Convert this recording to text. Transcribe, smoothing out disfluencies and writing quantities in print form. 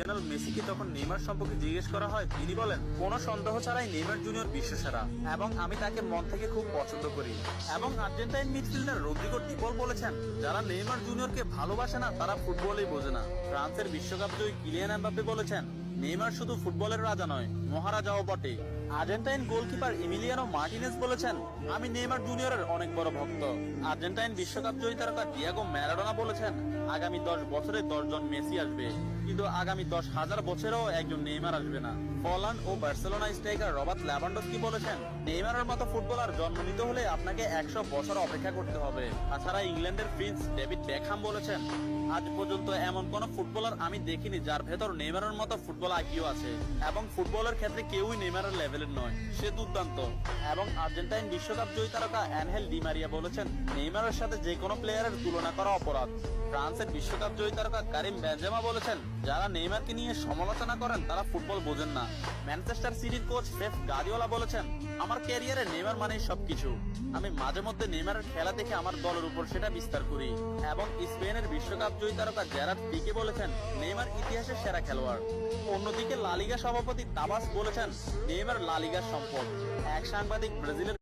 Lionel মেসিকে তখন Neymar সম্পর্কে জিজ্ঞেস করা হয়, তিনি বলেন, কোনো সন্দেহ ছাড়াই নেইমার জুনিয়র বিশ্বসেরা এবং আমি তাকে মন থেকে খুব পছন্দ করি। এবং আর্জেন্টাইন মিডফিল্ডার রদ্রিগো ডিপল বলেছেন, যারা নেইমার জুনিয়রকে ভালোবাসে না তারা ফুটবলই বোঝে না। ফ্রান্সের বিশ্বকাপ জয়ী কিলিয়ান এমবাপ্পে বলেছেন, নেইমার শুধু ফুটবলের রাজা নয়, মহারাজাও বটে। আর্জেন্টাইন গোলকিপার এমিলিয়ানো মার্টিনেজ বলেছেন, আমি নেইমার জুনিয়রের অনেক বড় ভক্ত। আর্জেন্টাইন বিশ্বকাপ জয়ী তারকা ডিয়েগো ম্যারাডোনা বলেছেন, আগামী 10 বছরে 10 জন মেসি আসবে, কিন্তু আগামী 10,000 বছরেও একজন নেইমার আসবে না। হল্যান্ড ও বার্সেলোনা স্ট্রাইকার রবার্ট লেভানডস্কি বলেছেন, নেইমারের মতো ফুটবলার জন্ম নিতে হলে আপনাকে 100 বছর অপেক্ষা করতে হবে। তাছাড়া ইংল্যান্ডের প্রিন্স ডেভিড বেকহাম বলেছেন, আজ পর্যন্ত এমন কোন ফুটবলার আমি দেখিনি যার ভেতর নেইমারের মতো ফুটবল আইকিউ আছে, এবং ফুটবলের ক্ষেত্রে কেউই নেইমারের লেভেলের নয়, সে দুর্দান্ত। এবং আর্জেন্টাইন বিশ্বকাপ জয়ী তারকা অ্যানহেল ডি মারিয়া বলেছেন, নেইমারের সাথে যে কোনো প্লেয়ারের তুলনা করা অপরাধ। ফ্রান্সের বিশ্বকাপ জয়ী তারকা কারিম বেনজেমা বলেছেন, যারা নেইমারকে নিয়ে সমালোচনা করেন তারা ফুটবল বোঝেন না। ম্যানচেস্টার সিটির কোচ পেপ গার্দিওলা বলেছেন, আমার ক্যারিয়ারে নেইমার মানেই সবকিছু। আমি মাঝে মধ্যে নেইমারের খেলা দেখে আমার দলের উপর সেটা বিস্তার করি। এবং স্পেনের বিশ্বকাপ জয়ী তারকা জেরার্ড পিকে বলেছেন, নেইমার ইতিহাসের সেরা খেলোয়াড়। অন্যদিকে লা লিগা সভাপতি তাবাস বলেছেন, নেইমার লা লিগার সম্পদ। এক সাংবাদিক ব্রাজিলের